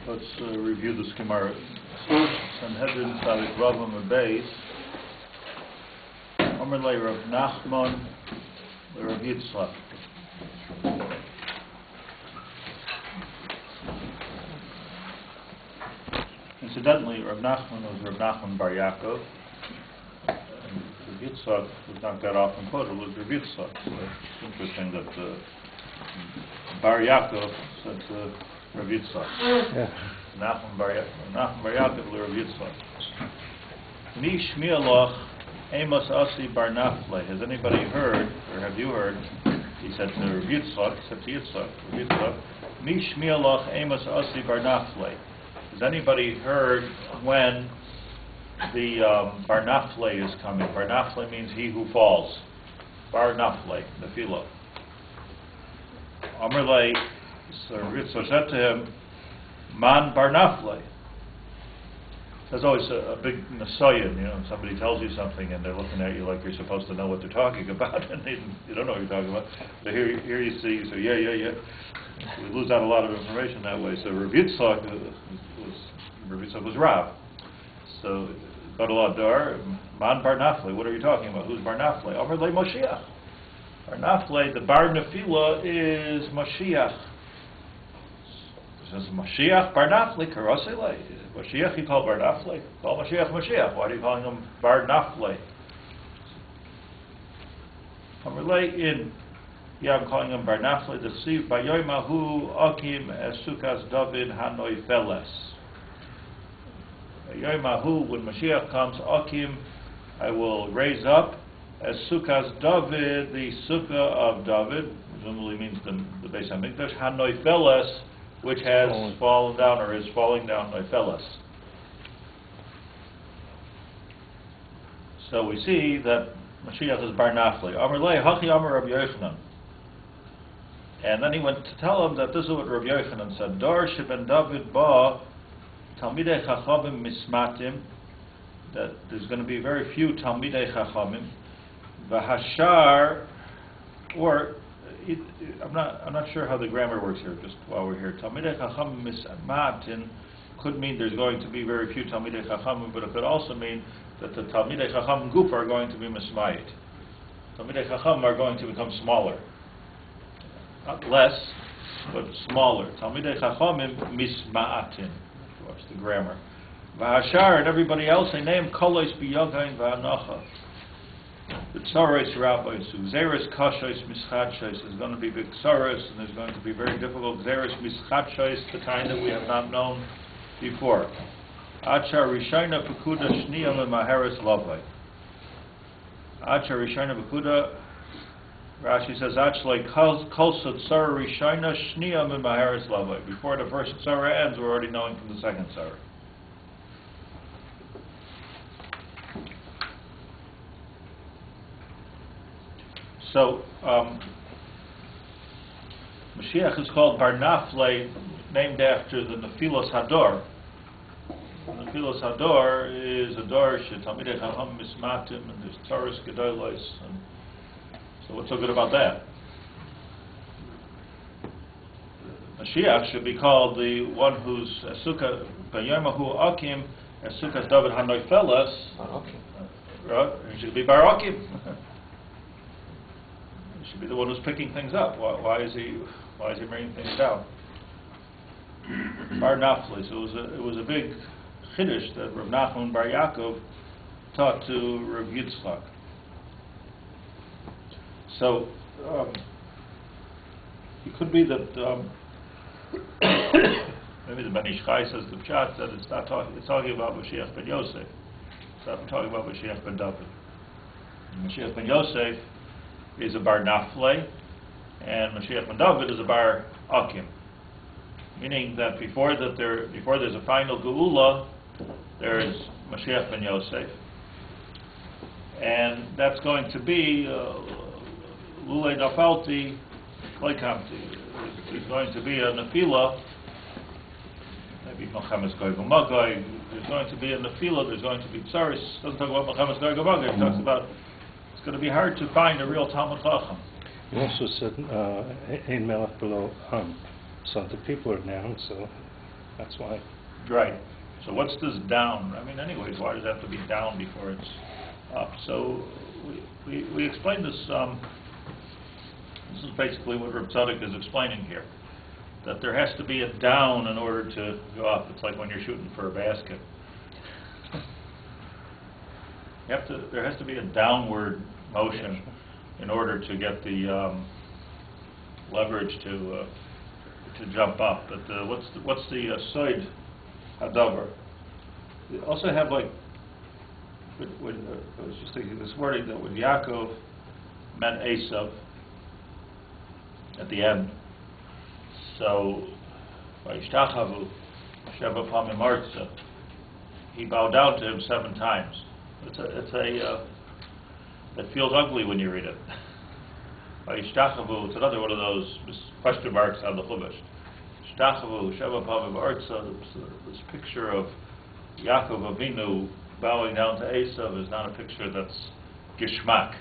Let's review the Gemara. Sanhedrin Tzadik Rav Haber, Omer le Rav Nachman le Rav Yitzchak. Incidentally, Rav Nachman was Rav Nachman bar Yaakov, and Rav Yitzchak was not that often quoted, was Rav Yitzchak. So it's interesting that bar Yaakov said to Rav Yitzchak. Yeah. Nachman bar Yaakov le Rav Yitzchak. Mi shmi'alach Amos Asi bar Nafle. Has anybody heard, or have you heard? He said to Rav Yitzchak, Rav Yitzchak, Mi shmi'alach Amos Asi bar Nafle. Has anybody heard when the bar Nafle is coming? Bar Nafle means he who falls. Bar Nafle, Nefila. Amrle, so Yitzchak said to him, Man bar Nafle. There's always a big nasayan, somebody tells you something and they're looking at you like you're supposed to know what they're talking about, and you don't know what you're talking about. So here you see, you say, yeah. We lose out a lot of information that way. So Rav Yitzchak was Rav. So Gadol Adar, Man bar Nafle. What are you talking about? Who's bar Nafle? Amar le Mashiach. Bar Nafle, the bar Nefila is Mashiach. Says Mashiach bar Nafle karosele. Mashiach you call bar Nafle. Call Mashiach Mashiach. Why are you calling him bar Nafle? I'm calling him bar Nafle. The siv bayoymahu akim esukas Dovid hanoifeles. Bayoymahu, when Mashiach comes, akim, I will raise up esukas Dovid, the sukkah of Dovid, presumably means the Beis Hamikdash, hanoifeles, which has fallen down or is falling down by Fellas. So we see that Mashiach is bar Nafle. Amar le hachi amar Rabbi Yochanan. And then he went to tell him that this is what Rabbi Yochanan said. Dor sheben Dovid ba talmidei chachamim mismatim. That there's going to be very few talmidei chachamim. V'hashar, or I'm not sure how the grammar works here, just while we're here. Talmidei Chachamim Mismatin could mean there's going to be very few Talmidei Chachamim, but it could also mean that the Talmidei Chachamim Guf are going to be Mismayit. Talmidei Chachamim are going to become smaller. Not less, but smaller. Talmidei Chachamim Misma'atin. Watch the grammar. V'hashar, and everybody else, they name Kolos B'Yagain V'Anacha. The tzaros rabbis, xeris kashos mischadshos, there's going to be big tzaros, and there's going to be very difficult xeris mischadshos, the kind that we have not known before. Achar rishayna pekuda shniya lemaheres lavai. Achar rishayna pekuda, Rashi says, Achlei kolsa tzara rishayna shniya lemaheres lavai. Before the first tzara ends, we're already knowing from the second tzara. So, Mashiach is called bar Nafle, named after the Nefilos Hador. The Nefilos Hador is a dor shetalmidei chacham mismatim, and there's Taurus Gedolos, and so what's so good about that? Mashiach should be called the one who's Esukah Bayomahu Akim, Esukas David Hanoifelas. He should be bar Akim. Should be the one who's picking things up. Why is he bringing things down? Bar Nafle. So it was a big chiddush that Rav Nachman bar Yaakov taught to Rav Yitzchak. So it could be that maybe the Ben Ish Chai says the Pshat that it's talking about Mashiach ben Yosef. It's not talking about Mashiach ben Dovid. Mashiach ben Yosef is a bar Nafle, and Mashiach ben Dovid is a bar Akim. Meaning that before there's a final Geula, there is Mashiach ben Yosef, and that's going to be Lulei Nafalti Leikamti. There's going to be a Nefila, maybe Mechames Goy G'Magai. There's going to be a Nefila. There's going to be Tzaris. Doesn't talk about Mechames Goy G'Magai. It talks about it's going to be hard to find a real Talmud Chacham. You also said Ein Melech below so the people are down, so That's why. Right. So what's this down? I mean, anyways, why does it have to be down before it's up? So we explained this. This is basically what Reb Tzadok is explaining here. That there has to be a down in order to go up. It's like when you're shooting for a basket. There has to be a downward motion in order to get the leverage to jump up. But what's the side hadavar? We also have like I was just thinking this wording that when Yaakov met Esav at the end, so Vayishtachavu Sheva Pamim Artza, he bowed down to him 7 times. It feels ugly when you read it. Vayishtachavu, it's another one of those question marks on the Chumash. Shtachavu Sheva Pamim Artza, this picture of Yaakov Avinu bowing down to Esav is not a picture that's gishmak.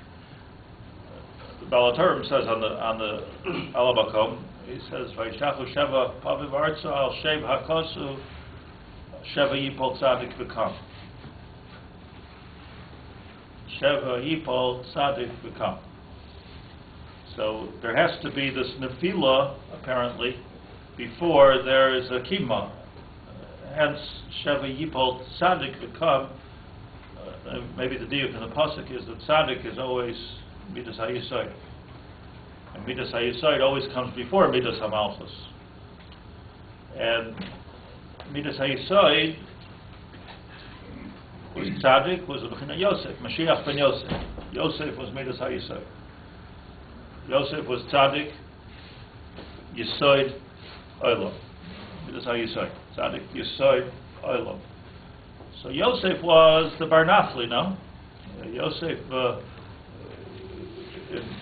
The Baal HaTorah says on the Alabakom, he says, "Vayishtachu Sheva Pavim Artza al Shev Hakosu Sheva Yipol Tzadik V'Kam." Sheva Yipol Tzadik V'Kam. So there has to be this nefila apparently before there is a kima. Hence, Sheva Yipol Tzadik V'Kam. Maybe the diuk in the pasuk is that Tzadik is always Midas HaYesod. And Midas HaYesod always comes before Midas HaMalchus. And Midas HaYesod was Tzadik, was a Bechina Yosef, Mashiach ben Yosef. Yosef was Midas HaYesod. Yosef was Tzadik, Yesod, Olam. Midas HaYesod. Tzadik, Yesod, Olam. So Yosef was the Bar Nafli, no? Yosef,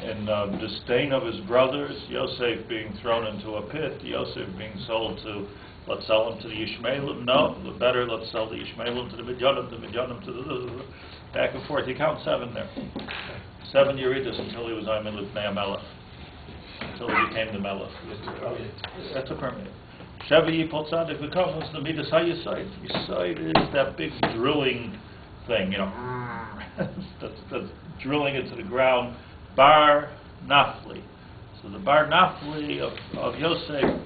in disdain of his brothers, Yosef being thrown into a pit, Yosef being sold to, let's sell him to the Yishmaelim, no, the better, let's sell the Yishmaelim to the Midyanim to the back and forth. You count 7 there. 7 Yeridas until he was Ayman Lifnei HaMelech, until he became the Melech. That's a permanent. Sheva Yipol Tzadik V'Kam was the Midas HaYesod. Yesod is that big drilling thing, that's drilling into the ground. Bar Nafli. So the Bar Nafli of Yosef.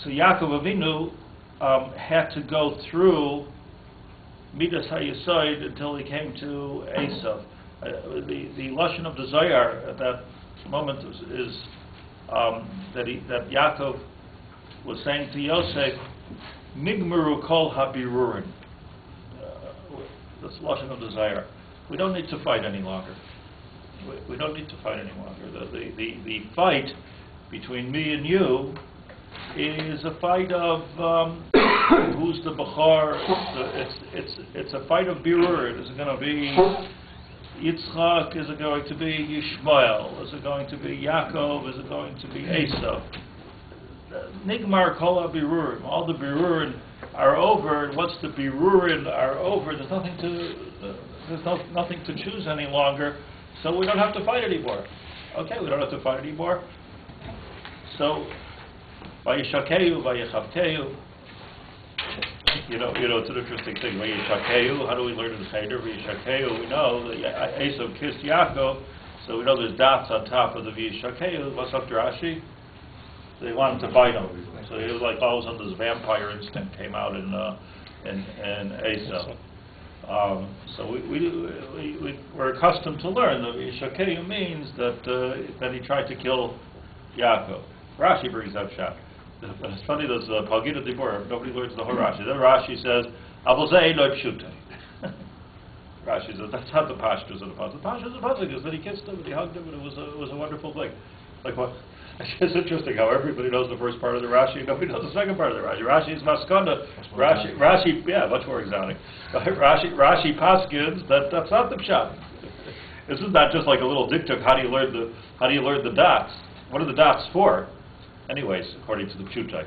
So Yaakov Avinu had to go through Midas HaYesod until he came to Esav. The lashon of the Zohar at that moment is that Yaakov was saying to Yosef, Migmaru kol habirurin. That's the lashon of the Zohar. We don't need to fight any longer. We don't need to fight any longer. The fight between me and you is a fight of who's the Bechar. It's a fight of birur. Is it going to be Yitzchak? Is it going to be Yishmael? Is it going to be Yaakov? Is it going to be Esav? Nigmar kol habirurim. All the birurim are over. And once the birurim are over, there's nothing to choose any longer. So we don't have to fight anymore. Okay, we don't have to fight anymore. So, vayishakeyu, vayichavteyu. You know, it's an interesting thing. Vayishakeyu. How do we learn in the Cheder? Vayishakeyu. We know that Esav kissed Yaakov, so we know there's dots on top of the vayishakeyu. What's up, Rashi? They wanted to bite him. So he was like all of a sudden this vampire instinct came out in Esav. So we're accustomed to learn that Yishakeyu means that he tried to kill Yaakov. Rashi brings up shot. But it's funny, there's Palgita Dibur, nobody learns the whole Rashi. Then Rashi says, Abozei lo pshute. Rashi says, that's not the pashtus of the pasuk. The pashtus of the pasuk is that he kissed him and he hugged him and it was a wonderful thing. Like what? It's interesting how everybody knows the first part of the Rashi, nobody knows the second part of the Rashi. Rashi is maskanda. Rashi, yeah, much more exotic. Rashi paskins that's not the pshat. This is not just like a little diktuk. How do you learn the dots? What are the dots for? Anyways, according to the pshutai.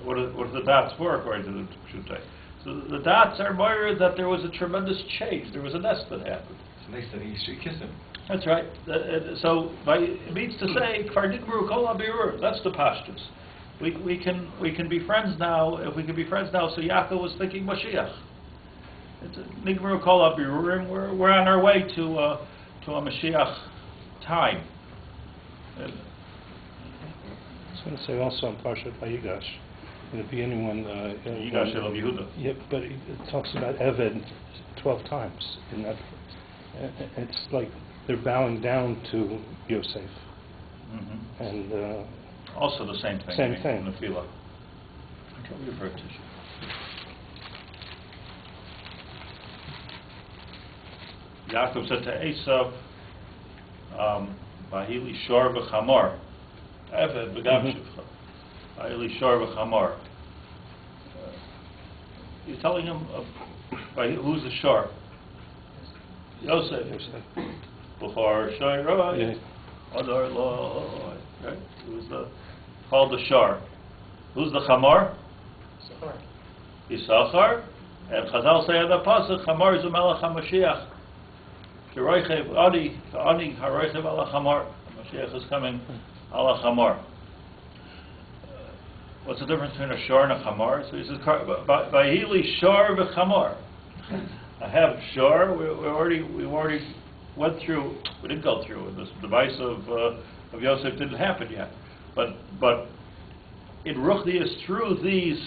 What are the dots for according to the pshutai? So the dots are more that there was a tremendous change. There was a nest that happened. It's nice that he kissed him. That's right. So it means to say, Kvardigru Kol HaBirur. That's the pashtus. We can be friends now. If we can be friends now, so Yaakov was thinking Mashiach. Nigmaru Kol HaBirurim. We're on our way to a Mashiach time. I was going to say also on Parshat Vayigash, in the beginning when Yigash El Yehuda. Yeah, but it talks about Eved 12 times in that. It's like they're bowing down to Yosef, and also the same thing. Same thing. In the Tefillah. I can't refer to you. Yaakov said to Esav, "Vahili shor v'chamor, Eved v'gam shivcha, Vahili shor v'chamor." He's telling him, who's the shor? Yosef. Before shor roi, Adar lo. Right? Who's called the shor? Who's the chamor? Yisachar. And Chazal say in the pasuk, "Chamor is the melech HaMashiach." Mashiach is coming ala chamor. What's the difference between a shor and a chamor? So he says, "Vayili shor v'chamor." I have shor. We already went through. We didn't go through it. This device of Yosef didn't happen yet. But in Ruchni is through these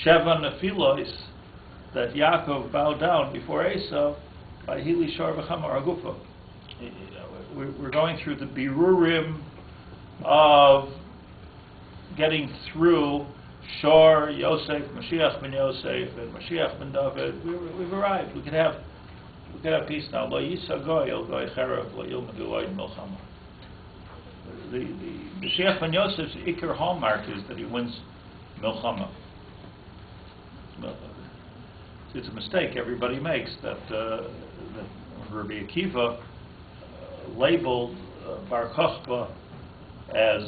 Sheva Nefilos that Yaakov bowed down before Esau. We're going through the birurim of getting through Shor, Yosef, Mashiach ben Yosef, and Mashiach ben Dovid. We've arrived. We can have peace now. Lo yisa goy el goy cherav lo yilmadu oid milchama. The Mashiach ben Yosef's ikar hallmark is that he wins milchama. It's a mistake everybody makes that Rabbi Akiva labeled Bar Kochba as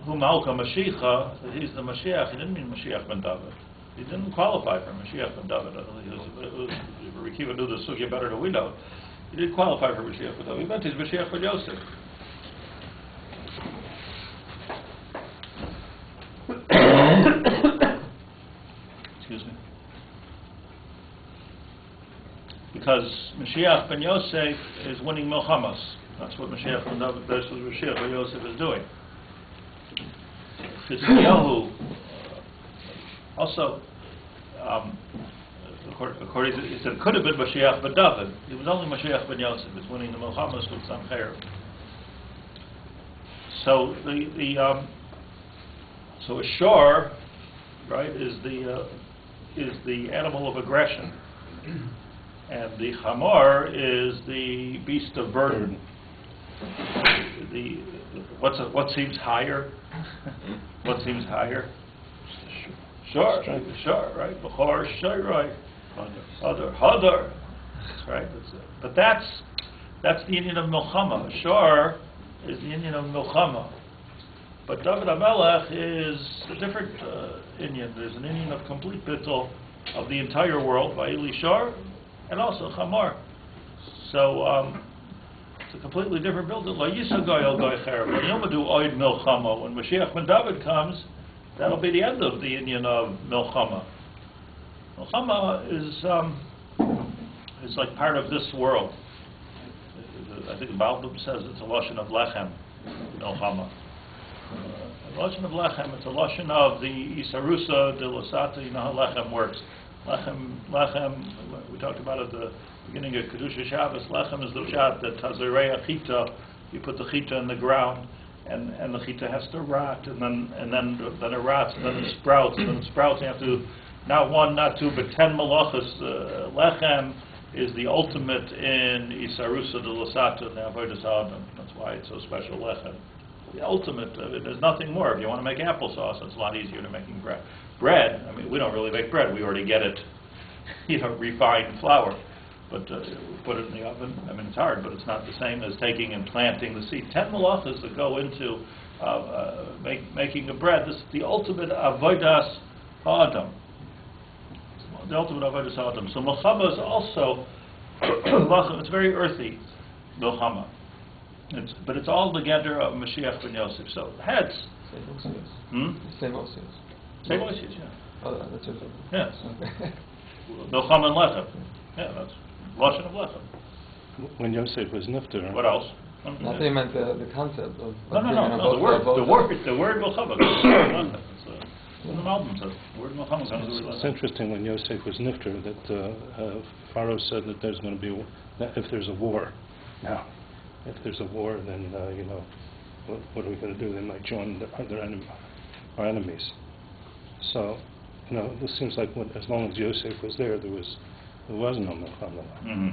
Humalka Mashiach, that he's the Mashiach. He didn't mean Mashiach ben David. He didn't qualify for Mashiach ben David. Rabbi Akiva knew the sugya better than we know. He didn't qualify for Mashiach ben David. He meant he's Mashiach ben Yosef. Excuse me. Because Mashiach ben Yosef is winning milchamas. That's what Mashiach ben David, that's what Mashiach ben Yosef is doing. Chizkiyahu also, according to, he said it could have been Mashiach ben David. It was only Mashiach ben Yosef is winning the milchamas with some cherub. So so a shor, right, is the animal of aggression. And the chamor is the beast of burden. What seems higher? What seems higher? Sure, right? Bechor, shoyroi, hadar. That's right. But that's the Indian of milchama. Shor is the Indian of milchama. But David HaMelech is a different Indian. There's an Indian of complete bittul of the entire world, Vayili Shor, and also Chamor. So it's a completely different build. Lo yisa goy el goy cherub. When Yomadu oid milchama, when Mashiach ben David comes, that'll be the end of the Indian of milchama. Milchama is like part of this world. I think the Balbum says it's a lashon of lechem, milchama. A lashon of lechem. It's a lashon of the isarusa de lasata. You know how lechem works. Lechem, we talked about at the beginning of Kedusha Shabbos. Lechem is the pshat that tazerei chita. You put the chita in the ground, and the chita has to rot, and then it rots, and then it sprouts, and then it sprouts. You have to not one, not two, but 10 malachas. Lechem is the ultimate in isarusa de lasata, the avodas adam. That's why it's so special. Lechem, the ultimate. There's nothing more. If you want to make applesauce, it's a lot easier than making bread. Bread, I mean, we don't really make bread. We already get it, refined flour. But put it in the oven. I mean, it's hard, but it's not the same as taking and planting the seed. 10 malachas that go into making a bread. This is the ultimate avodas ha'adam. The ultimate avodas ha'adam. So milchama is also, it's very earthy, milchama. But it's all the gather of Mashiach ben Yosef. So heads. Same Osius. Same Osius, yeah. Oh, that's it. Yes. Milcham and Lechem. Yeah, that's Lashon of Lechem. When Yosef was nifter. What else? Not they meant the concept of No. The word Milcham. It's in the Malbim says the word Milcham is going to do. It's interesting when Yosef was nifter that Pharaoh said that there's going to be that if there's a war. Now, if there's a war, then what are we going to do? They might join our enemies. So, this seems like as long as Yosef was there was no Milchama. Mm-hmm.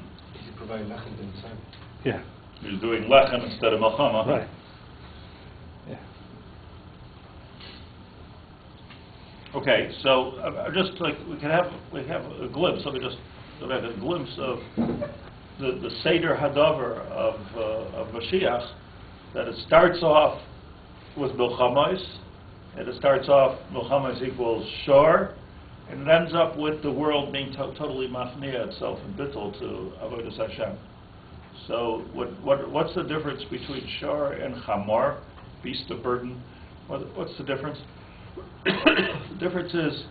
He provided lechem inside. Yeah. He was doing lechem instead of Milchama. Right. Yeah. Okay, so just like we have a glimpse. Let me just have a glimpse of the Seder Hadavar of Mashiach. That it starts off with Milchamos, and it starts off Milchamos equals shor, and it ends up with the world being totally machnia itself and bittul to Avodas Hashem. So what's the difference between shor and chamor, beast of burden? What's the difference? The difference is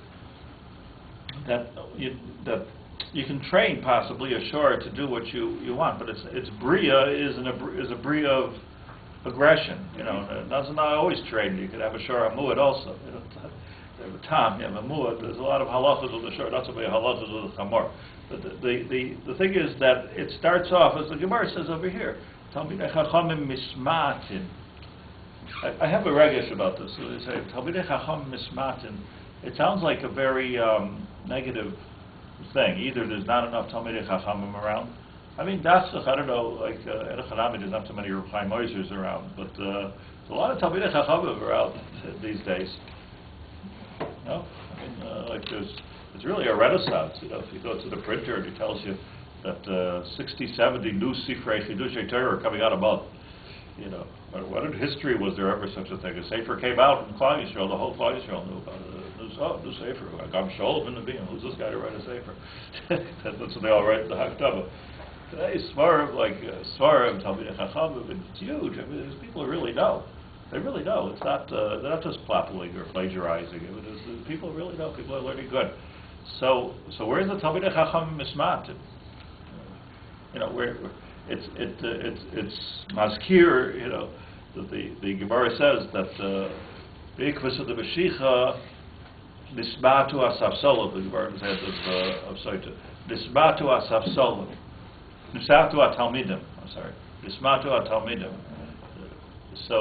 that you can train possibly a shor to do what you want, but its bria is a bria of aggression. That's not always trained. You could have a shor amuad also. Tom, you have a muad. There's a lot of halachas with the shor. Not so many halachas with the chamor. But the thing is that it starts off as the Gemara says over here. Talmidei chachamim mismatin. I have a regesh about this. So they say Talmidei chacham mismatin. It sounds like a very negative thing. Either there's not enough Talmidei chachamim around. I mean, I don't know, like Erech Hanami, there's not so many Rav Chaim Moisers around, but there's a lot of Talmidei chachamim around these days. It's really a renaissance. If you go to the printer and it tells you that 60, 70 new Sifrei Chidushei Torah are coming out a month. What in history was there ever such a thing? A Sefer came out in Klal Yisrael, the whole Klal Yisrael knew about it. New Sefer. I'm Sholem in the Beam. Who's this guy to write a Sefer? That's what they all write in the Haftarah. Today, Svarim, Talmidei Chachamim, it's huge. I mean, people really know. They really know. It's not they're not just plappling or plagiarizing. People really know. People are learning good. So where's the Talmidei Chachamim mismatin? Where it's maskir. The Gemara says that beikvus of the Mashiach nismatu asafsolim. The Gemara says of Sotah nismatu asafsolim. Nismatu atalmidim. I'm sorry. Nismatu atalmidim. So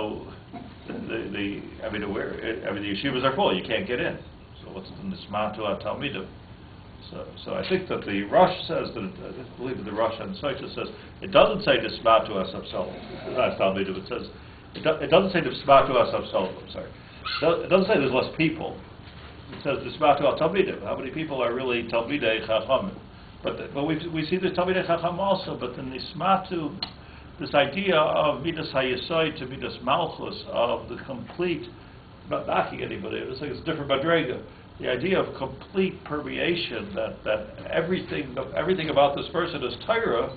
the yeshivas are full. You can't get in. So what's the nismatu atalmidim? So I think that the Rosh says that I believe that the Rosh and Sotah says it doesn't say nismatu asafsolim. Not talmidim. It says it doesn't say nismatu asafsolim. I'm sorry. It doesn't say there's less people. It says nismatu atalmidim. How many people are really talmidei chachamim? But we see this Talmidei Chacham also, but the Nismatu, this idea of Midas HaYesod to Midas Malchus, of the complete, not knocking anybody, it's like it's different Madrega. The idea of complete permeation, that everything about this person is Torah,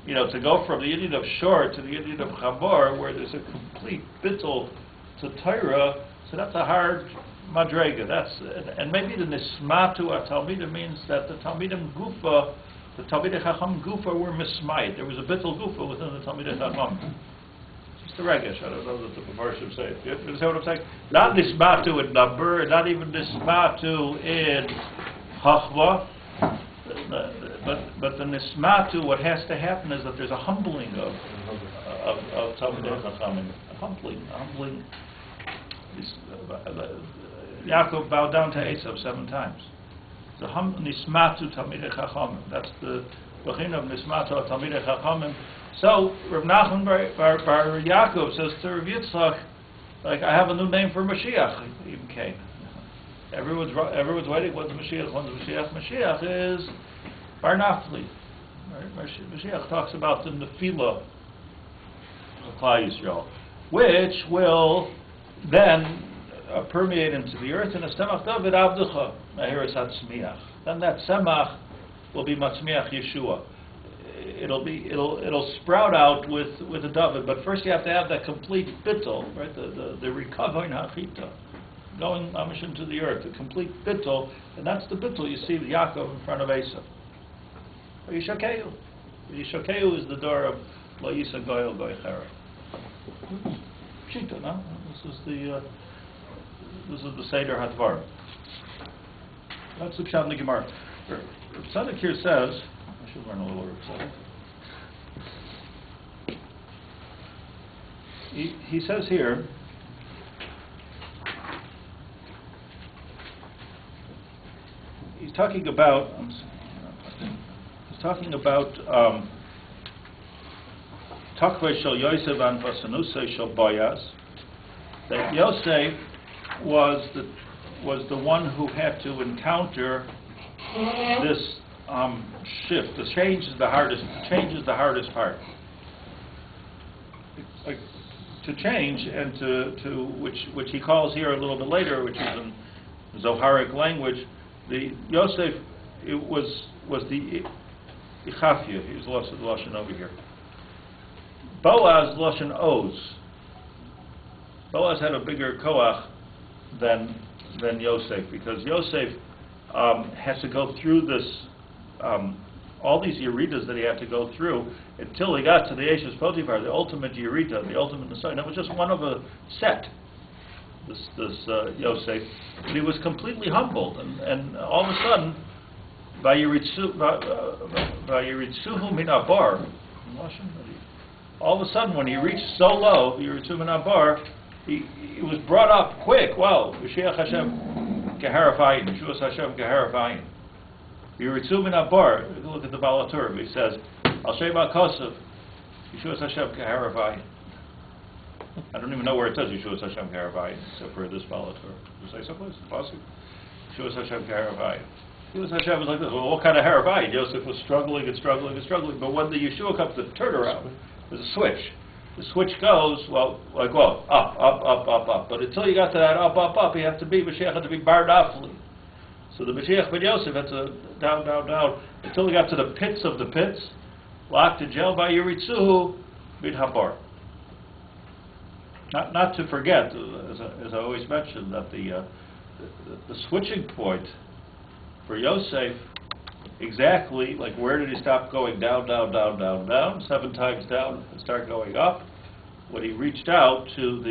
to go from the Indian of Shor to the Indian of Chamor, where there's a complete bittul to Torah, so that's a hard Madrega. And maybe the Nismatu Talmidim means that the Talmidim Gufa, the Talmidei Chacham Gufa were mismait. There was a bittul Gufa within the Talmidei Chacham. Just a regesh. I don't know that the Mepharshim say it. You understand what I'm saying? Not Nismatu in number, and not even Nismatu in Chachma. But the Nismatu, what has to happen is that there's a humbling of Talmidei Chacham. A humbling. Yaakov bowed down to Esav 7 times. The Nismatu Talmidei Chachamim. That's the Bechin of Nismatu Talmidei Chachamim. So Rav Nachman Bar Yaakov says to Rav Yitzchak, like, I have a new name for Mashiach. He even came. Everyone's waiting. When's Mashiach? When's Mashiach? Mashiach is Bar Naphtali. Right? Mashiach talks about the Nefila of Klal Yisrael, which will then permeate into the earth, and a semach Dovid avducha mahiras hatzmiach. Then that semach will be matzmiach Yeshua. it'll sprout out with a Dovid. But first you have to have that complete bittul, right? The recovery hachita, going mamish into the earth, the complete bittul, and that's the bittul you see with Yaakov in front of Esav. Yishakeu. Yishakeu is the door of Lo Yisa Goyel Goychera. Pshita, no? This is the Seder Hatvar. That's the Pshat in the Gemara. Tzaddik here says, I should learn a little Tzaddik. He says here, he's talking about Takvei Shel Yosef and Vasanusei Shel Boyaz, that Yosef was the one who had to encounter this shift. The change is the hardest part. To change and to which he calls here a little bit later, which is in Zoharic language, the Yosef was the Ichafia. He was the Lashon over here. Boaz Lashon Oz. Boaz had a bigger koach than Yosef, because Yosef has to go through this, all these yeridas that he had to go through until he got to the Eshes Potiphar, the ultimate yerida, the ultimate Nasa. And it was just one of a set, this Yosef. But he was completely humbled, and all of a sudden, Vayiritzuhu min abar, all of a sudden when he reached so low, Yiritzu min abar, he was brought up quick. Wow, Mashiach Hashem Geharavayin, Yeshuas Hashem Geharavayin. Yiritzu min abar. Look at the Balatur. He says, Al Shem HaKosav, Yeshuas Hashem Geharavayin. I don't even know where it says Yeshuas Hashem Geharavayin, except for this Balatur. Does it say someplace? Possibly. Yeshuas Hashem Geharavayin. Yeshuas Hashem was like this. Well, what kind of Haravayin? Joseph was struggling and struggling and struggling. But when the Yeshua comes to turn around, there's a switch. The switch goes, well, like what? Up. But until you got to that up, you have to be, Mashiach had to be bar nafli. So the Mashiach ben Yosef had to down, until he got to the pits of the pits, locked in jail by Yiritzuhu bin Habar. Not to forget, as I always mention, that the switching point for Yosef, exactly, like where did he stop going down, 7 times down, and start going up? When he reached out to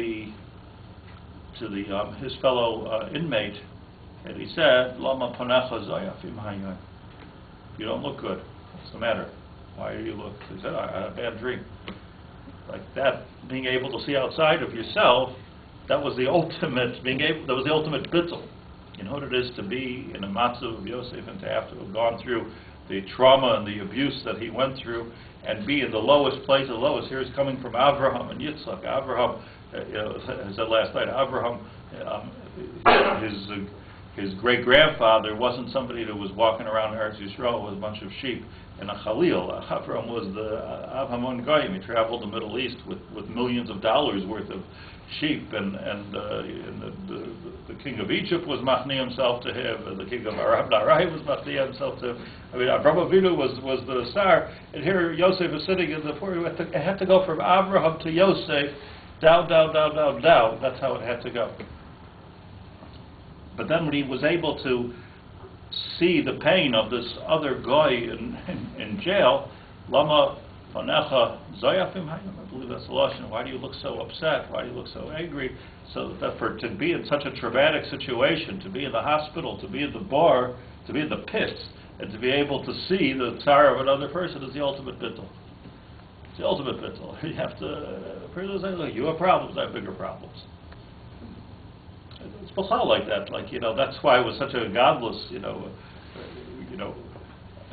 his fellow inmate, and he said, "Lama panecha zayafim hayyan." You don't look good. What's the matter? Why do you look? He said, "I had a bad dream." Like that, being able to see outside of yourself, that was the ultimate. That was the ultimate bittul. You know what it is to be in a matzav of Yosef and to have to have gone through the trauma and the abuse that he went through, and be in the lowest place, the lowest. Here is coming from Avraham and Yitzchak. Avraham, as I said last night, Avraham, his great-grandfather wasn't somebody that was walking around Eretz Yisrael with a bunch of sheep and a Khalil. Avraham was the Avhamon Goyim. He traveled the Middle East with millions of dollars worth of sheep, and the king of Egypt was machni himself to him, and the king of Arab Narai was machni himself to him. I mean, Avraham Avinu was the star, and here Yosef is sitting in the poor. It had to go from Avraham to Yosef, down. That's how it had to go. But then when he was able to see the pain of this other guy in jail, Lama Panecha Zayafim Hayim, I believe that's the Lashon. Why do you look so upset? Why do you look so angry? So that to be in such a traumatic situation, to be in the hospital, to be in the bar, to be in the pits, and to be able to see the tsar of another person is the ultimate bittul. It's the ultimate bittul. You have to say, look, you have problems, I have bigger problems. It's b'chal like that, that's why it was such a godless,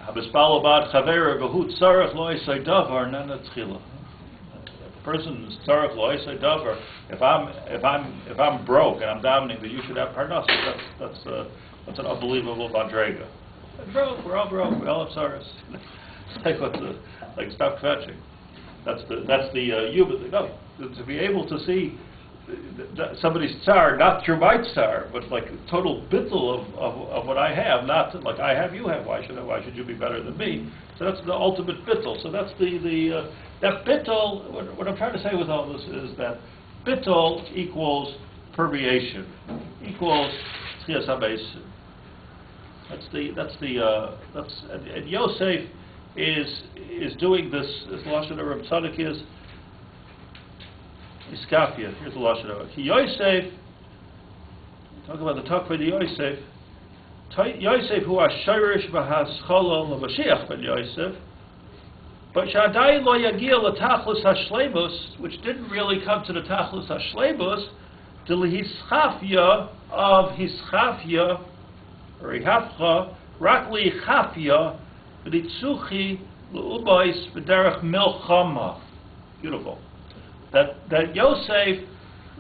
Habispal abad chaver v'hu tzarech lo yisay davar nana tchila. A person is tzarech lo yisay davar. If I'm broke and I'm dominating that you should have parnas, that's an unbelievable madrega. We're all broke. We all have tzaras. Stop fetching. That's the yubit. No, to be able to see somebody's tsar, not through my tsar, but like total bittul of what I have, not like I have, you have. Why should you be better than me? So that's the ultimate bittul. So that's that bittul. What I'm trying to say with all this is that bittul equals permeation, equals tchias habeis. And Yosef is doing this. As lashon of Reb Tzadok is iskafia. Here's the lashon of it. Yosef. Talk about the talk for the Yosef. Yosef who ashayrish v'haschala l'Mashiach ben Yosef, but shadayin lo yagia l'tachlis hashleimus, which didn't really come to the tachlis hashleimus, to l'hischafia of hischafia or ihafcha, rak lichafia v'nitzuchi l'ubais v'derech milchama. Beautiful. That Yosef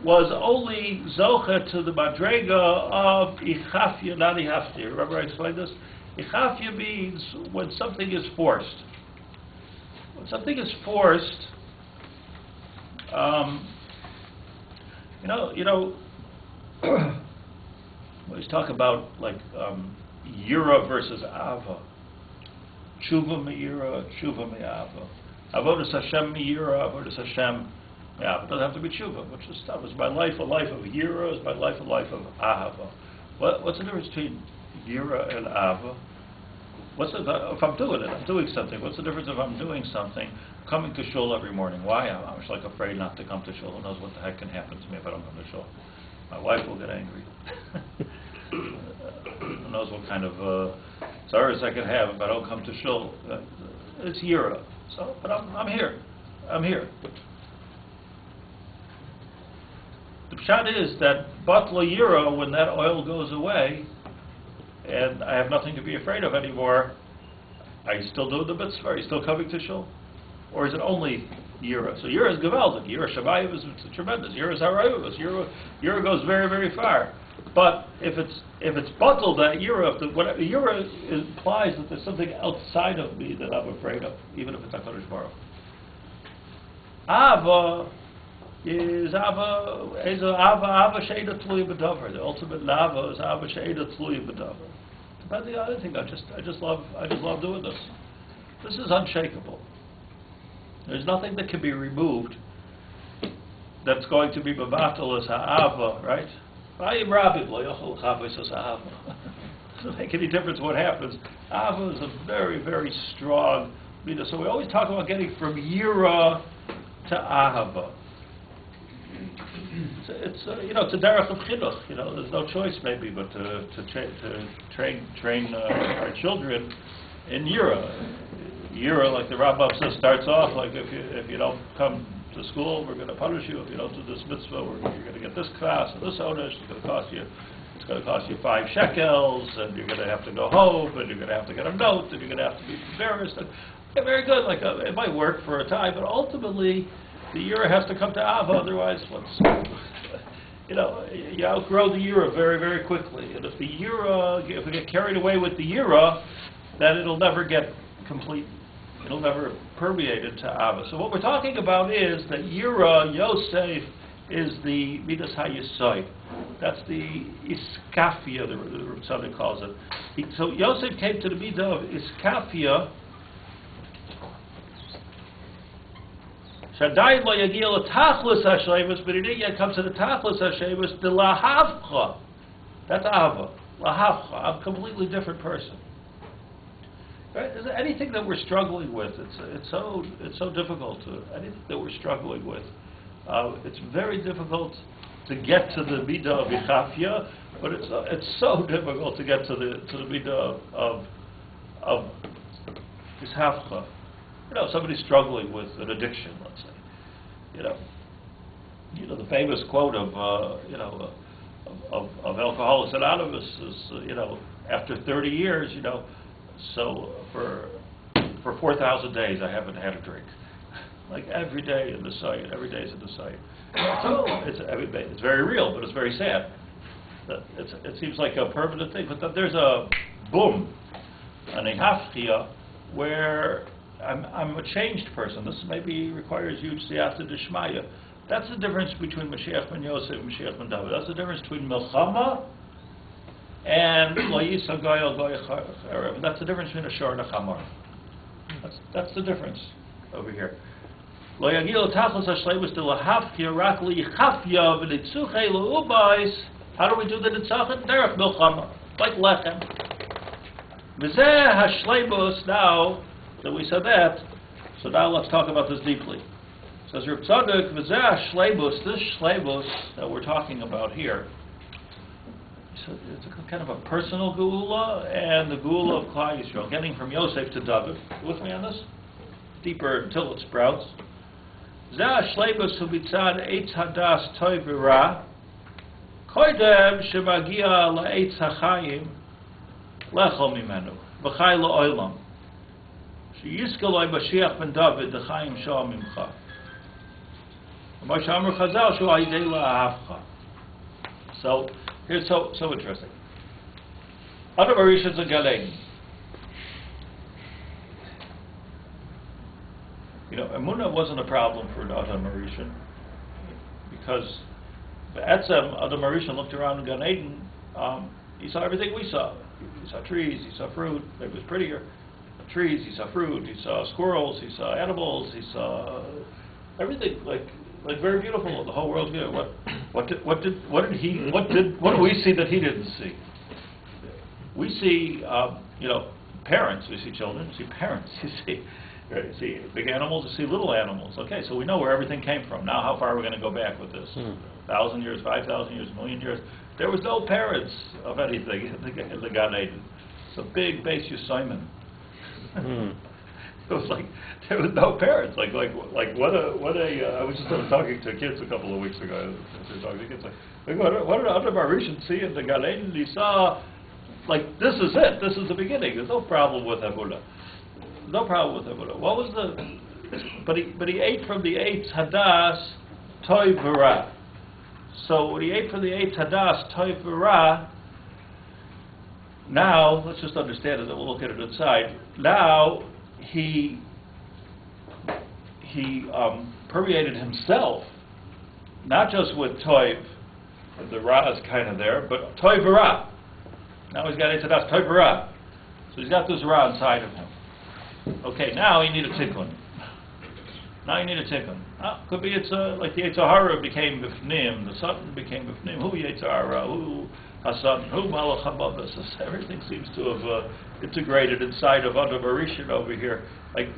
was only zocha to the madrega of ichafia, not ihaftia. Remember I explained this? Ichafia means when something is forced. When something is forced, we always talk about like yira versus ava. Tshuva me'yira, tshuva me'ava. Avodas Hashem me'yira, avodas Hashem. Yeah, it doesn't have to be tshuva, which is stuff. Is my life a life of yira? Is my life a life of ahava? What's the difference between yira and ahava? If I'm doing it, I'm doing something. What's the difference if I'm doing something? Coming to shul every morning. Why? I'm just like afraid not to come to shul. Who knows what the heck can happen to me if I don't come to shul? My wife will get angry. Who knows what kind of sorrows I could have if I don't come to shul? It's yira. So, but I'm here. I'm here. The pshat is that batla yira, when that oil goes away, and I have nothing to be afraid of anymore, are you still doing the mitzvah? Are you still coming to shul? Or is it only yira? So yira is gewaldig. Yira shabayim is tremendous. Yira is harayim. Yira goes very, very far. But if it's bottled, that yira, yira implies that there's something outside of me that I'm afraid of, even if it's HaKadosh Baruch Hu. Ava is ava she'eda tluya b'davar. The ultimate lava is ava she'eda tluya b'davar. Depending on anything, I just love doing this. This is unshakable. There's nothing that can be removed that's going to be mevatel as ha'ava, right? Doesn't make any difference what happens. Ava is a very, very strong midah. So we always talk about getting from yira to ahava. It's it's a derech of chinuch. There's no choice maybe but to train our children in yira. Yira, like the Rambam says, starts off like if you don't come to school, we're going to punish you. If you don't do this mitzvah, you're going to get this class and this onish. It's going to cost you 5 shekels, and you're going to have to go home, and you're going to have to get a note, and you're going to have to be embarrassed. And, very good. Like it might work for a time, but ultimately the yira has to come to ava. Otherwise, you outgrow the yira very, very quickly. And if we get carried away with the yira, then it'll never get complete. It'll never permeate into ava. So what we're talking about is that yira, Yosef, is the midas hayesod. That's the iskafia, the Rav Tzadok calls it. So Yosef came to the midah of iskafia. Shadayin lo yagil l'tachlis hashleimus, but he didn't yet come to the tachlis hashleimus, the lahavcha. That's ava. Lahavcha. I'm a completely different person. Right? Is there anything that we're struggling with? It's so difficult to anything that we're struggling with. It's very difficult to get to the midah of ichafia, but it's so difficult to get to the midah of ishafcha. Somebody's struggling with an addiction, let's say. The famous quote of Alcoholics Anonymous is, after 30 years, so for 4,000 days I haven't had a drink. Like every day in the site, every day is in the site. So it's very real, but it's very sad. It seems like a permanent thing, but there's a boom, an ihafchia, where I'm a changed person. This maybe requires huge siyata d'shmaya. That's the difference between Mashiach ben Yosef and Mashiach ben Dovid. That's the difference between Milchama and Lo Yisa Goy al Goy Charev. That's the difference between a shor and a chamor. That's the difference over here. Lo Yagil Tachlis HaShleibus de Lahafkia Rak Lichafya V'Nitzuchei L'Ubais. How do we do the Nitzachim? Derech Milchama, like Lechem. V'zeh HaShleibus, now that we said that, so now let's talk about this deeply. Says Reb Tzadok, V'zeh HaShleibus, this Shleibus that we're talking about here, so it's a kind of a personal geula and the geula of Klal Yisrael, getting from Yosef to Dovid. You with me on this? Deeper until it sprouts. Zeh HaShleibus hu mitzad eitz hadas toiv v'ra, koidem shemagia la'etz hachayim lechol mimenu, v'chai la'olam, sheyiskaloi Mashiach ben Dovid d'chayim shoah mimcha. Moshe Amar Chazal shu ha'idei la'ahavcha. So, here's so interesting. Adam HaRishon's a Galen. You know, Emunah wasn't a problem for Adam HaRishon because Adam HaRishon looked around in Gan Eden. He saw everything we saw. He saw trees, he saw fruit. It was prettier. Trees, he saw fruit. He saw squirrels. He saw animals. He saw everything like very beautiful. The whole world. What do we see that he didn't see? We see, parents. We see children. We see parents. You see big animals. You see little animals. Okay, so we know where everything came from. Now, how far are we going to go back with this? 1,000 years, 5,000 years, 1,000,000 years. There was no parents of anything in the Gan Eden. It's a big base Simon. It was like there was no parents. Like what a I was just talking to kids a couple of weeks ago. Talking to kids what did Adam HaRishon see in the Gan Eden? He saw this is it. This is the beginning. There's no problem with Emunah. No problem with Emunah. What was the? But he ate from the eitz hadas toiv v'ra. So when he ate from the eitz hadas toiv v'ra, now let's just understand it. And we'll look at it inside. Now he permeated himself, not just with toiv, the ra is kind of there, but toiv v'ra. Now he's got eitz hadas toiv v'ra. So he's got this ra inside of him. Okay, now you need a tikun. Could be it's like the Yetzer Hara became Bifnim, the Satan became Bifnim. Who Yetzer Hara? Who Hasatan? Who Malach Hababas? Everything seems to have integrated inside of Adam HaRishon over here. Like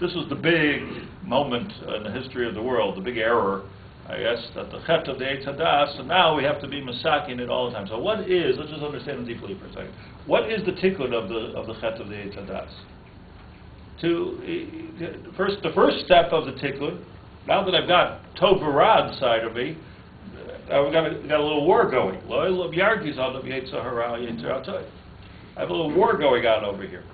this was the big moment in the history of the world, the big error, I guess, that the chet of the Eitz Hadas, and now we have to be masaking it all the time. So what is? Let's just understand it deeply for a second. What is the tikkun of the chet of the Eitz Hadas? The first step of the tikkun. Now that I've got tov v'ra inside of me, I've got a little war going. I have a little war going on over here.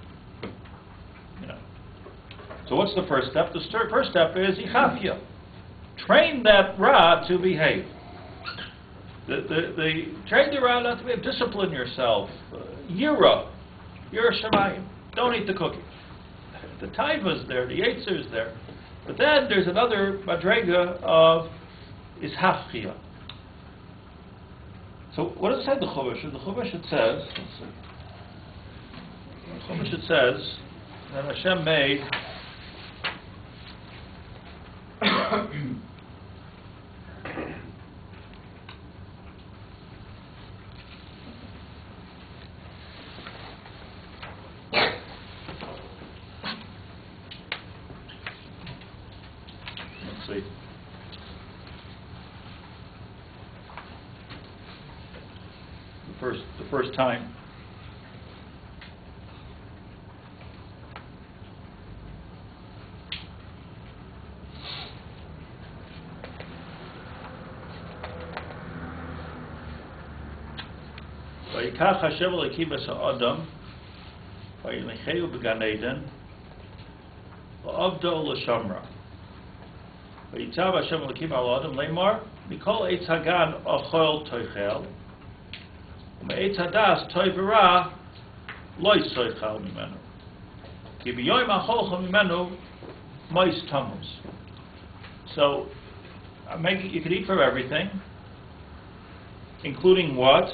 So what's the first step? The first step is yichafya. Train that ra to behave. Train the ra not to behave. Discipline yourself. Yira shamayim. Don't eat the cookie. The taiva's there, the yetzer is there. But then there's another madrega of ishafchia. So what does it say the Chumash? The Chumash it says that Hashem made the first time. Vayikach Hashem Elokim es ha'adam vayinicheu b'gan Eden v'avdo l'shamra vayitzav Hashem Elokim al adam leimar mikol eitz hagan achol toichel u'me'etz hadas toiv v'ra lo yisoichel mimenu ki b'yoyim acholcha mimenu mois tamus. So You could eat from everything, including what?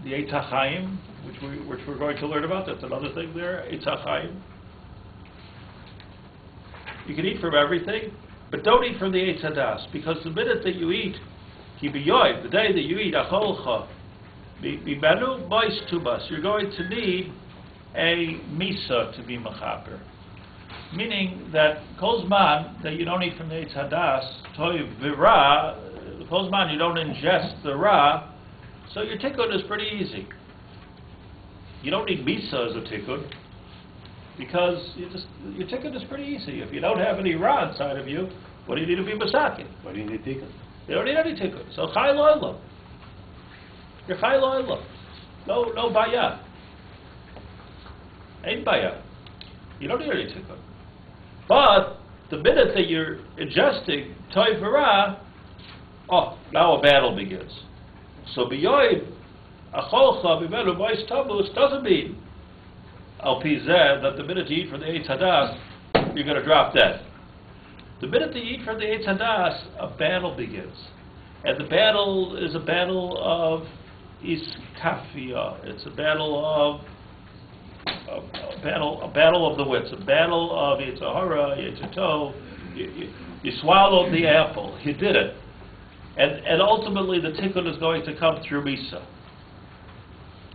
The Eitz HaChaim, which we're going to learn about. That's another thing there, Eitz HaChaim. You can eat from everything, but don't eat from the Eitz Hadas, because the minute that you eat, ki biyoy, the day that you eat, acholcha, bimenu bois tubas, you're going to need a misa to be mechaper. Meaning that kol zman that you don't eat from the Eitz Hadas, toiv v'ra, kol zman you don't ingest the ra, so your tikun is pretty easy. You don't need misa as a tikun, because your tikun is pretty easy. If you don't have any ra inside of you, what do you need to be masakin? What do you need tikun? You don't need any tikun. So chai lo'elam. You're chai lo'elam. No baya. Ain't baya. You don't need any tikun. But the minute that you're ingesting toiv v'ra, now a battle begins. So biyoid acholcha b'menu bois tabus doesn't mean al pizeh that the minute you eat from the Eitz Hadas you're going to drop dead. The minute that you eat from the Eitz Hadas, a battle begins, and the battle is a battle of iskafia. It's a battle of the wits, a battle of Yitzhahara, Yitzhahto. You swallowed the apple. You did it. And ultimately the tikun is going to come through Misa.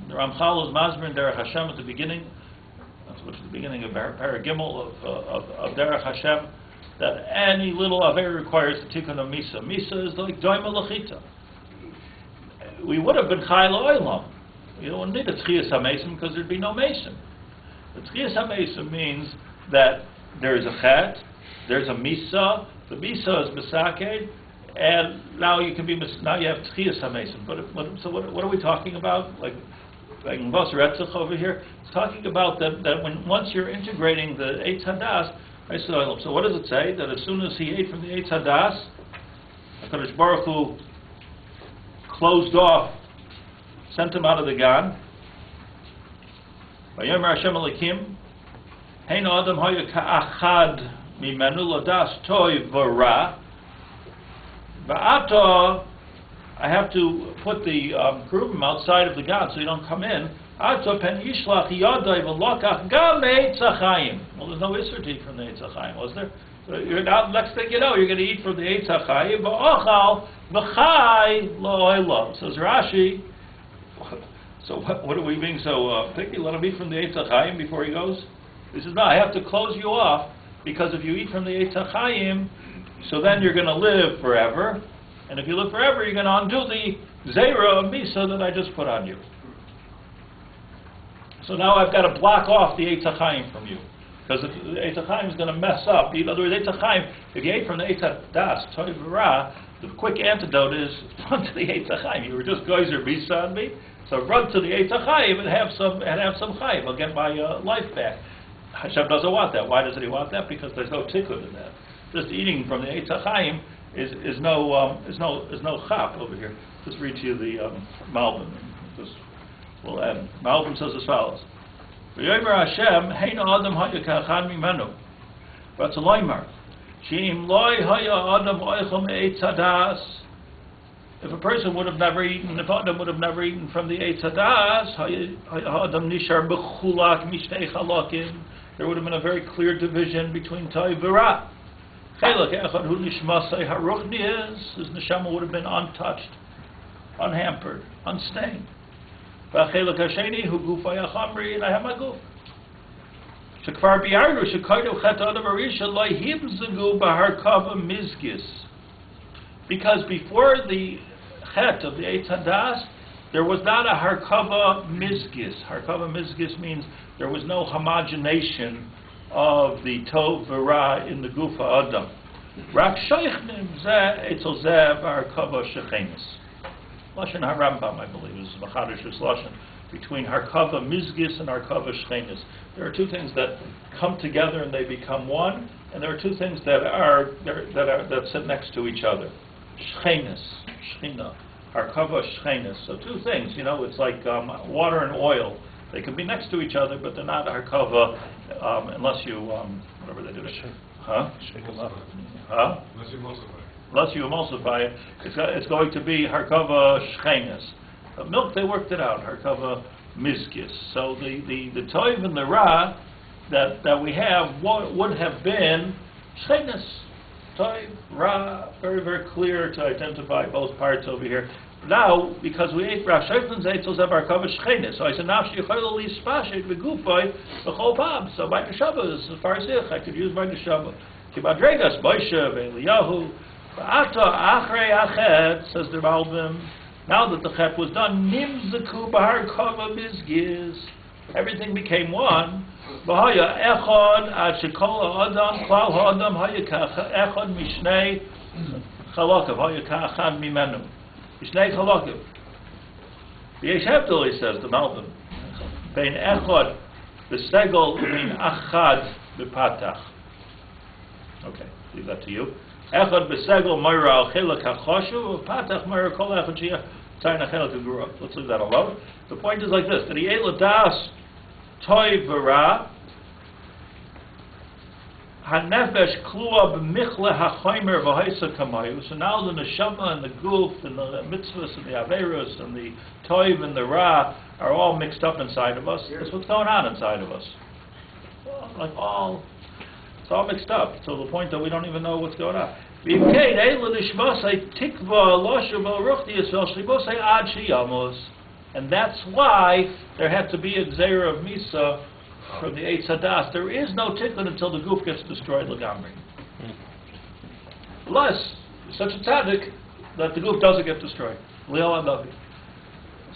The Ramchal is Masber in Derech Hashem at the beginning. That's what's the beginning of Paragimel of Derech Hashem. That any little Aver requires the tikun of Misa. Misa is like Doima Lachita. We would have been Chai Lo'olam. You don't need a Tchias HaMesim because there'd be no Mason. The Tchias HaMesim means that there is a Chet, there's a Misa, the Misa is Misaked, and now you can be now you have Tchias HaMesim. So what are we talking about? Like Bas Retzach over here, it's talking about that once you're integrating the Eitz Hadas. So what does it say? That as soon as he ate from the Eitz Hadas, HaKadosh Baruch Hu closed off, sent him out of the Gan. Vayomer Hashem Elokim, Hein Adam Haya Ka'achad Mimenu Ladas Toiv V'Ra. Va'ato, I have to put the cherubim outside of the Gan so you don't come in. Ato pen yishlach yadai v'lokach gam Eitz HaChaim. Well, there's no Isser to eat from the Eitz HaChaim, was there? Next thing you know, you're going to eat from the Eitz HaChaim. V'ochal v'chai lo'olam. Says Rashi. So what are we being so picky? Let him eat from the Eitz HaChaim before he goes? He says, no, I have to close you off, because if you eat from the Eitz HaChaim, so then you're going to live forever. And if you live forever, you're going to undo the Zera of Misa that I just put on you. So now I've got to block off the Eitz HaChaim from you. Because the Eitz HaChaim is going to mess up. In other words, Eitz HaChaim, if you ate from the Eitz Hadas, Toiv V'Ra, the quick antidote is run to the Eitz HaChaim. You were just geyser Misa on me, so run to the Eitz HaChaim and have some Chaim. I'll get my life back. Hashem doesn't want that. Why doesn't he want that? Because there's no tikun in that. Just eating from the Eitz HaChaim is no chap over here. Just read to you the Malbim. We'll end. Malbim says as follows: V'yomer Hashem, Hein Adam Haya Ka'achad Mimenu. V'atzaloymar, She'im Loi Haya Adam Oichel Me'Eitz Hadas. If a person would have never eaten, if Adam would have never eaten from the Eitz Hadas, Adam Nishar B'chulak Mishtei Chalakim, there would have been a very clear division between Toiv V'Ra. Chelak Echad Hu Nishmasei Haruchni, his neshama would have been untouched, unhampered, unstained. V'Chelak Hasheni Hu Gufay Achamri, and I have my guf. Shekvar Bi'arnu Shekaydu Chet Adam HaRishon Lo Himzegu B'Harkava Mizgis. Because before the Chet of the Eitz Hadas, there was not a Harkava Mizgis. Harkava Mizgis means there was no homogenation of the Tov V'Ra in the Gufa Adam. Rak Sheichnim Zeh Eitzel Zeh Harkava Shechenis. Lashon HaRambam, I believe, is Machadish's Lashon, between Harkava Mizgis and Harkava Shechenis. There are two things that come together and they become one, and there are two things that sit next to each other. Shechenis, Shechina, Harkava Shechenis. So two things, it's like water and oil. They can be next to each other, but they're not Harkava unless you, whatever they do. Huh? Shake them up. Huh? Unless you emulsify. unless you emulsify it, it's going to be harkava shchenes. Milk, they worked it out, harkava miskis. So the toiv and the ra that we have would have been shchenes. Toiv, ra, very, very clear to identify both parts over here. Now, because we ate Rav Shoflin's eitzos of harkava shchenes, so I said, nafshi yichol li spashit v'gufay v'chol pam. So my neshama is farsich. I could use my neshama. Kibadregas Moshe v'Eliyahu v'ata achrei achet, says the Malbim. Now that the chet was done, nimzaku b'harkava mizgiz. Everything became one. V'haya echad ad shekol ha'adam klal ha'adam haya echad mishnei chalokav haya ka'achad mimenu. Mishnei chalokav. V'yesh hebdel, he says, the Malbim. Bein echad b'segol u'bein achad b'patach. Okay, leave that to you. Echad b'segol moira al chilak ha'choshu v'patach moira kol echad shiyah tzayna chilak ha'gura. Let's leave that alone. The point is like this, that he ate l'das toy v'ra ha'nefesh klua b'michle ha'choymer v'haisa kamayu. So now the neshama and the guf and the mitzvahs and the averus and the toiv and the ra are all mixed up inside of us. That's what's going on inside of us. It's all mixed up, to the point that we don't even know what's going on. And that's why there had to be a gzeira of Misa from the Eitz Hadas. There is no tikun until the goof gets destroyed Lagamri. Unless such a tzaddik that the goof doesn't get destroyed. Liel Dovid.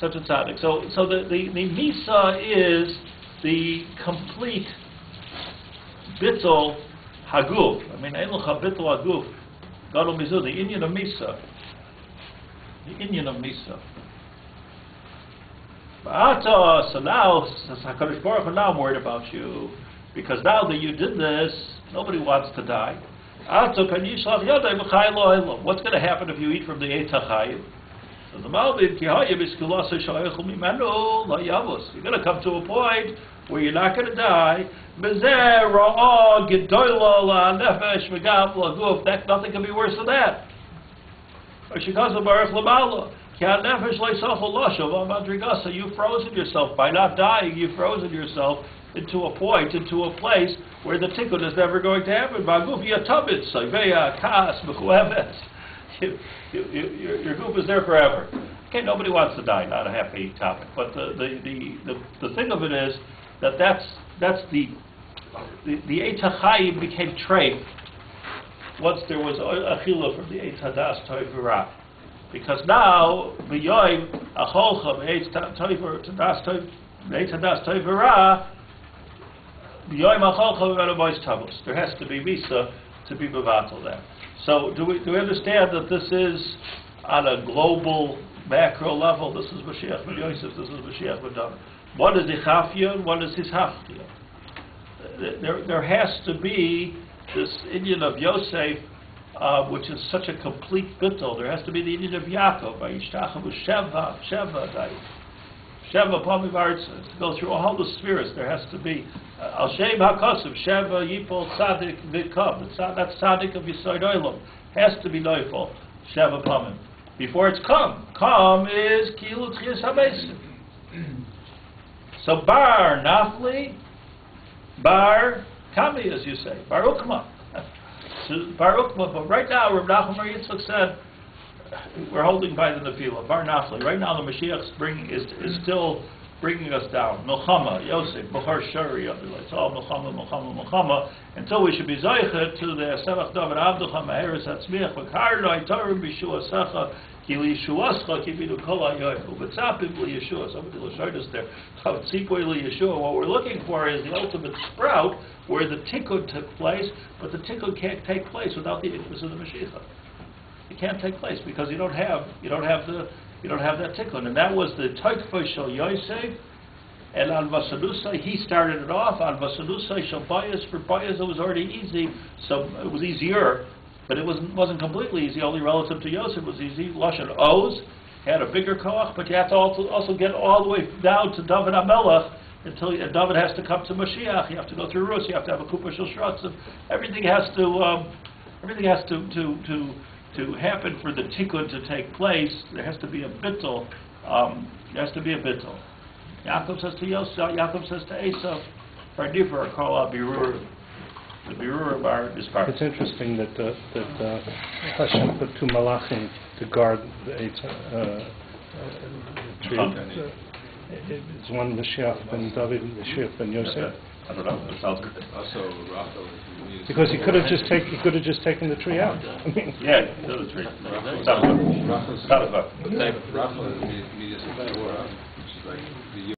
Such a tzaddik. So the Misa is the complete bittul haguf. I mean, ein l'cha bittul haguf. Gadol mizu, the Inyan of Misa. The Inyan of Misa. So now, says HaKadosh Baruch Hu, now I'm worried about you, because now that you did this, nobody wants to die. What's going to happen if you eat from the Eitz HaChayim? So the Malbim, you're going to come to a point where you're not going to die. That nothing can be worse than that. You've frozen yourself. By not dying, you've frozen yourself into a point, into a place where the tikun is never going to happen. Your goof is there forever. Okay, nobody wants to die, not a happy topic. But the thing of it is that's the Eitz HaChayim became treif once there was achila from the Eitz Hadas Toiv V'Ra. Because now, b'yoyim acholcha b'Eitz Hadas Toiv V'Ra, b'yoyim acholcha b'Menobois Tavos. There has to be Misa to be bevatel there. So do we understand that this is on a global macro level? This is Mashiach ben Yosef, this is Mashiach ben Dovid. What is the chafya and what is his hafya? There has to be this Indian of Yosef, which is such a complete bittul. There has to be the Indian of Yaakov, Sheva Pamivartz, to go through all the spheres. There has to be Al Shem HaKosav, Sheva Yipol Tzadik V'Kav. That's Tzadik of Yisod Olam. Has to be Neufel, Sheva Pamim. Before it's Kam. Kam is Kilu Tchias HaMesim. So Bar Nafli, Bar Kami, as you say, Bar Ukma. Bar Ukma, but right now, Rav Nachum Bar Yitzchak said, we're holding by the Nefilah, Bar Nafli. Right now, the Mashiach is still bringing us down. Milchama, Yosef, B'char Shari, it's all Milchama, until we should be Zaychet to the Serach Dovid Avducha Meheres Hatzmiach, V'karnoi Torah B'Yeshua Secha, Ki L'Yeshuascha Ki B'du Kol HaYoyim, U'B'tzapim L'Yeshua, somebody will show us there, Tzipoi L'Yeshua. What we're looking for is the ultimate sprout, where the tikun took place, but the tikun can't take place without the influence of the Mashiach. It can't take place because you don't have that tikun, and that was the Toikfa Shel Yosef, and Al Vasanusa he started it off. Al Vasanusa Shel Bayas, for Bayas it was already easy, so it was easier, but it wasn't completely easy. Only relative to Yosef it was easy. Lashon Oz had a bigger koach, but you have to also get all the way down to Dovid HaMelech. Until Dovid has to come to Mashiach, you have to go through Rus, you have to have a Kupa Shel Shratz, and everything has to to happen, for the tikun to take place, there has to be a bittul. There has to be a bittul. Yaakov says to Yosef, Yaakov says to Esav, "Fardifer call out birur." The birur bar dispar. It's interesting that Hashem put two malachim to guard the tree. It's one Mashiach ben Dovid and Mashiach ben Yosef. I don't know. It sounds good. Also, Rachel. Because he could have just taken the tree out. I mean, yeah, kill the tree. Rachel is Rachel immediately before, which is like the